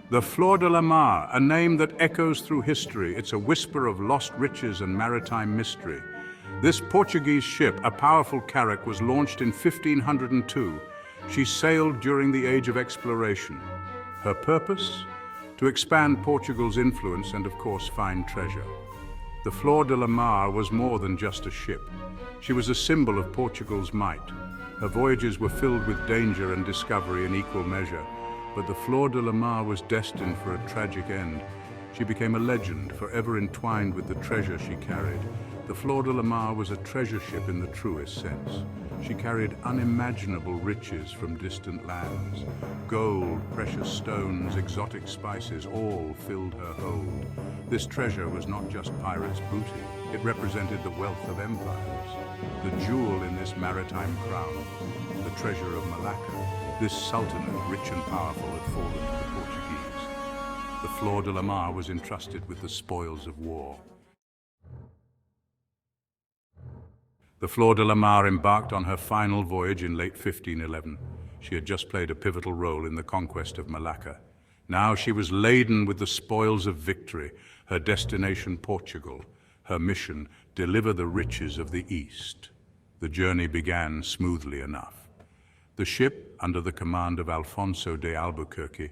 The Flor de la Mar, a name that echoes through history. It's a whisper of lost riches and maritime mystery. This Portuguese ship, a powerful carrack, was launched in 1502. She sailed during the age of exploration. Her purpose? To expand Portugal's influence and, of course, find treasure. The Flor de la Mar was more than just a ship. She was a symbol of Portugal's might. Her voyages were filled with danger and discovery in equal measure. But the Flor de la Mar was destined for a tragic end. She became a legend, forever entwined with the treasure she carried. The Flor de la Mar was a treasure ship in the truest sense. She carried unimaginable riches from distant lands. Gold, precious stones, exotic spices, all filled her hold. This treasure was not just pirates' booty. It represented the wealth of empires. The jewel in this maritime crown, the treasure of Malacca. This sultanate, rich and powerful, had fallen to the Portuguese. The Flor de la Mar was entrusted with the spoils of war. The Flor de la Mar embarked on her final voyage in late 1511. She had just played a pivotal role in the conquest of Malacca. Now she was laden with the spoils of victory, her destination Portugal, her mission, deliver the riches of the East. The journey began smoothly enough. The ship, under the command of Alfonso de Albuquerque,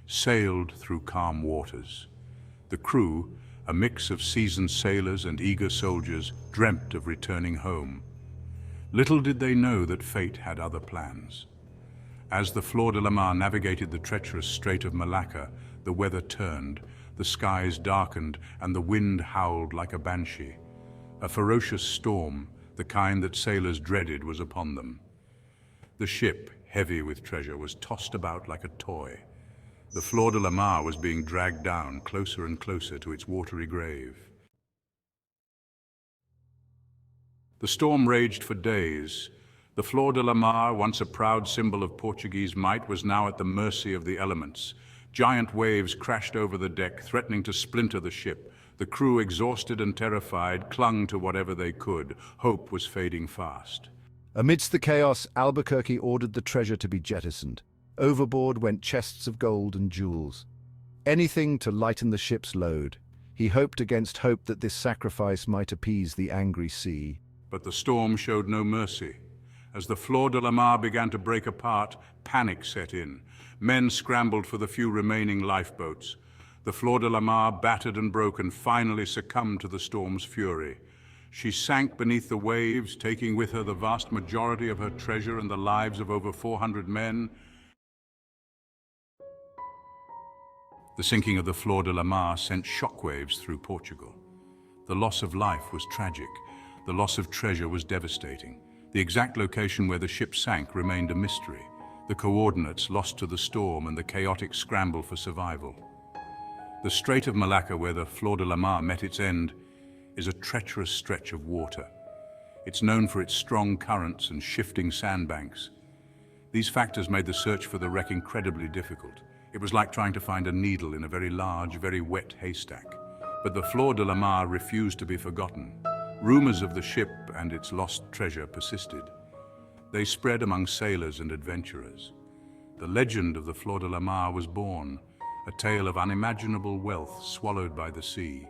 sailed through calm waters. The crew, a mix of seasoned sailors and eager soldiers, dreamt of returning home. Little did they know that fate had other plans. As the Flor de la Mar navigated the treacherous Strait of Malacca, the weather turned, the skies darkened, and the wind howled like a banshee. A ferocious storm, the kind that sailors dreaded, was upon them. The ship, heavy with treasure, was tossed about like a toy. The Flor de la Mar was being dragged down closer and closer to its watery grave. The storm raged for days. The Flor de la Mar, once a proud symbol of Portuguese might, was now at the mercy of the elements. Giant waves crashed over the deck, threatening to splinter the ship. The crew, exhausted and terrified, clung to whatever they could. Hope was fading fast. Amidst the chaos, Albuquerque ordered the treasure to be jettisoned. Overboard went chests of gold and jewels. Anything to lighten the ship's load. He hoped against hope that this sacrifice might appease the angry sea. But the storm showed no mercy. As the Flor de la Mar began to break apart, panic set in. Men scrambled for the few remaining lifeboats. The Flor de la Mar, battered and broken, finally succumbed to the storm's fury. She sank beneath the waves, taking with her the vast majority of her treasure and the lives of over 400 men. The sinking of the Flor de la Mar sent shockwaves through Portugal. The loss of life was tragic. The loss of treasure was devastating. The exact location where the ship sank remained a mystery. The coordinates lost to the storm and the chaotic scramble for survival. The Strait of Malacca, where the Flor de la Mar met its end, is a treacherous stretch of water. It's known for its strong currents and shifting sandbanks. These factors made the search for the wreck incredibly difficult. It was like trying to find a needle in a very large, very wet haystack. But the Flor de la Mar refused to be forgotten. Rumors of the ship and its lost treasure persisted. They spread among sailors and adventurers. The legend of the Flor de la Mar was born, a tale of unimaginable wealth swallowed by the sea.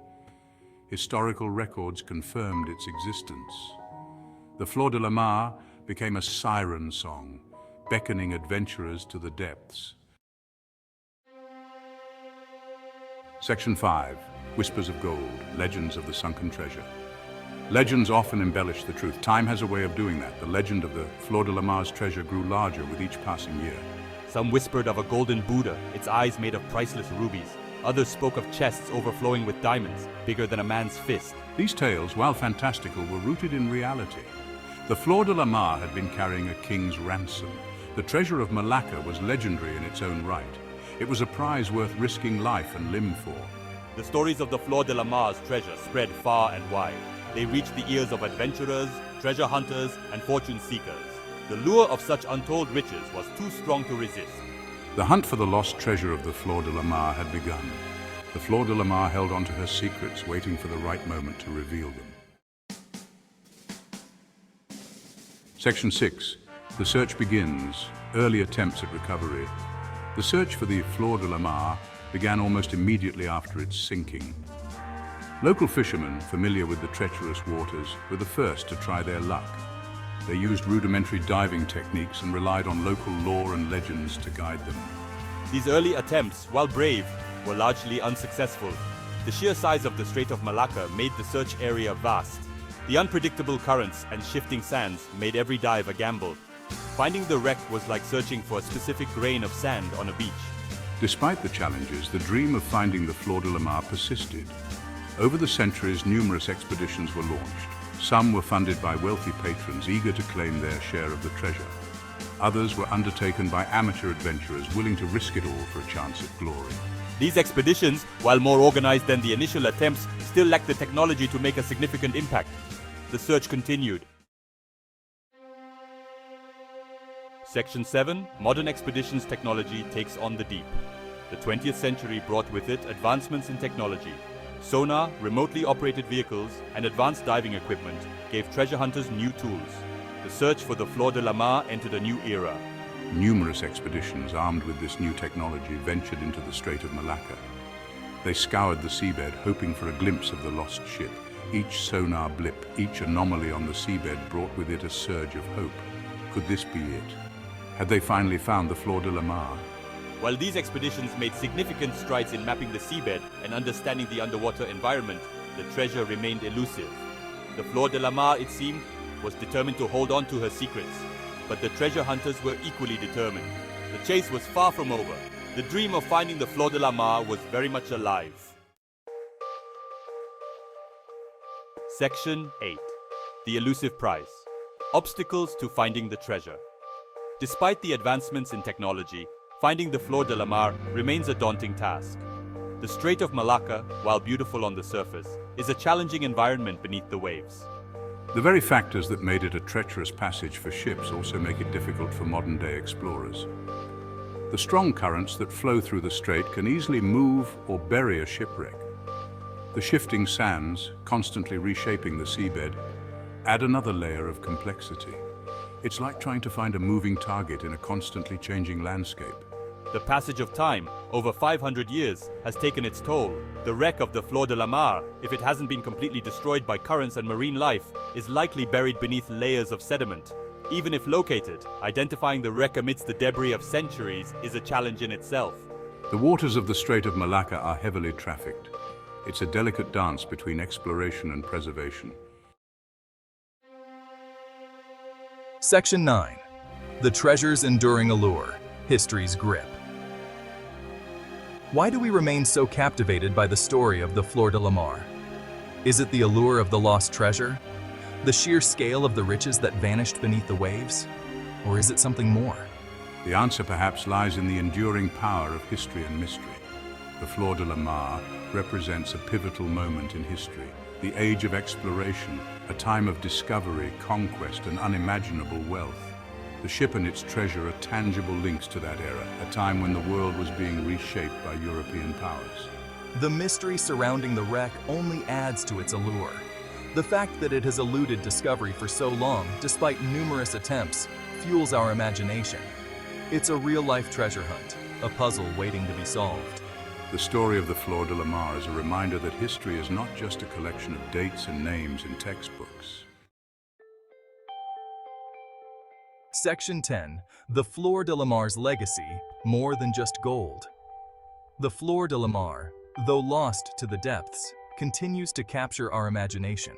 Historical records confirmed its existence. The Flor de la Mar became a siren song, beckoning adventurers to the depths. Section 5. Whispers of Gold, Legends of the Sunken Treasure. Legends often embellish the truth. Time has a way of doing that. The legend of the Flor de la Mar's treasure grew larger with each passing year. Some whispered of a golden Buddha, its eyes made of priceless rubies. Others spoke of chests overflowing with diamonds, bigger than a man's fist. These tales, while fantastical, were rooted in reality. The Flor de la Mar had been carrying a king's ransom. The treasure of Malacca was legendary in its own right. It was a prize worth risking life and limb for. The stories of the Flor de la Mar's treasure spread far and wide. They reached the ears of adventurers, treasure hunters, and fortune seekers. The lure of such untold riches was too strong to resist. The hunt for the lost treasure of the Flor de la Mar had begun. The Flor de la Mar held on to her secrets, waiting for the right moment to reveal them. Section 6. The search begins. Early attempts at recovery. The search for the Flor de la Mar began almost immediately after its sinking. Local fishermen, familiar with the treacherous waters, were the first to try their luck. They used rudimentary diving techniques and relied on local lore and legends to guide them. These early attempts, while brave, were largely unsuccessful. The sheer size of the Strait of Malacca made the search area vast. The unpredictable currents and shifting sands made every dive a gamble. Finding the wreck was like searching for a specific grain of sand on a beach. Despite the challenges, the dream of finding the Flor de la Mar persisted. Over the centuries, numerous expeditions were launched. Some were funded by wealthy patrons eager to claim their share of the treasure. Others were undertaken by amateur adventurers willing to risk it all for a chance at glory. These expeditions, while more organized than the initial attempts, still lacked the technology to make a significant impact. The search continued. Section 7. Modern expeditions technology takes on the deep. The 20th century brought with it advancements in technology. Sonar, remotely operated vehicles, and advanced diving equipment gave treasure hunters new tools. The search for the Flor de la Mar entered a new era. Numerous expeditions armed with this new technology ventured into the Strait of Malacca. They scoured the seabed, hoping for a glimpse of the lost ship. Each sonar blip, each anomaly on the seabed brought with it a surge of hope. Could this be it? Had they finally found the Flor de la Mar? While these expeditions made significant strides in mapping the seabed and understanding the underwater environment, the treasure remained elusive. The Flor de la Mar, it seemed, was determined to hold on to her secrets. But the treasure hunters were equally determined. The chase was far from over. The dream of finding the Flor de la Mar was very much alive. Section 8. The elusive prize. Obstacles to finding the treasure. Despite the advancements in technology, finding the Flor de la Mar remains a daunting task. The Strait of Malacca, while beautiful on the surface, is a challenging environment beneath the waves. The very factors that made it a treacherous passage for ships also make it difficult for modern-day explorers. The strong currents that flow through the strait can easily move or bury a shipwreck. The shifting sands, constantly reshaping the seabed, add another layer of complexity. It's like trying to find a moving target in a constantly changing landscape. The passage of time, over 500 years, has taken its toll. The wreck of the Flor de la Mar, if it hasn't been completely destroyed by currents and marine life, is likely buried beneath layers of sediment. Even if located, identifying the wreck amidst the debris of centuries is a challenge in itself. The waters of the Strait of Malacca are heavily trafficked. It's a delicate dance between exploration and preservation. Section 9. The treasure's enduring allure, history's grip. Why do we remain so captivated by the story of the Flor de la Mar? Is it the allure of the lost treasure? The sheer scale of the riches that vanished beneath the waves? Or is it something more? The answer perhaps lies in the enduring power of history and mystery. The Flor de la Mar represents a pivotal moment in history, the age of exploration, a time of discovery, conquest, and unimaginable wealth. The ship and its treasure are tangible links to that era, a time when the world was being reshaped by European powers. The mystery surrounding the wreck only adds to its allure. The fact that it has eluded discovery for so long, despite numerous attempts, fuels our imagination. It's a real-life treasure hunt, a puzzle waiting to be solved. The story of the Flor de la Mar is a reminder that history is not just a collection of dates and names in textbooks. Section 10. The Flor de la Mar's legacy, more than just gold. The Flor de la Mar, though lost to the depths, continues to capture our imagination.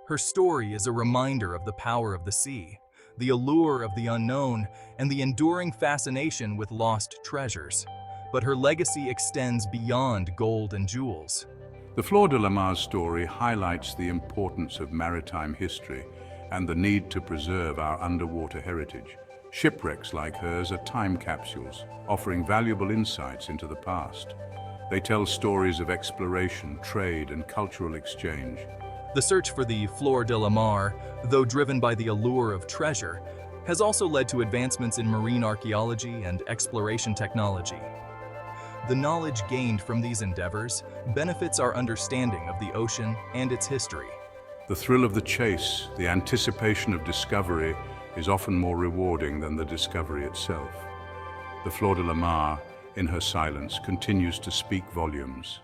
Her story is a reminder of the power of the sea, the allure of the unknown, and the enduring fascination with lost treasures. But her legacy extends beyond gold and jewels. The Flor de la Mar's story highlights the importance of maritime history and the need to preserve our underwater heritage. Shipwrecks like hers are time capsules, offering valuable insights into the past. They tell stories of exploration, trade, and cultural exchange. The search for the Flor de la Mar, though driven by the allure of treasure, has also led to advancements in marine archaeology and exploration technology. The knowledge gained from these endeavors benefits our understanding of the ocean and its history. The thrill of the chase, the anticipation of discovery, is often more rewarding than the discovery itself. The Flor de la Mar in her silence, continues to speak volumes.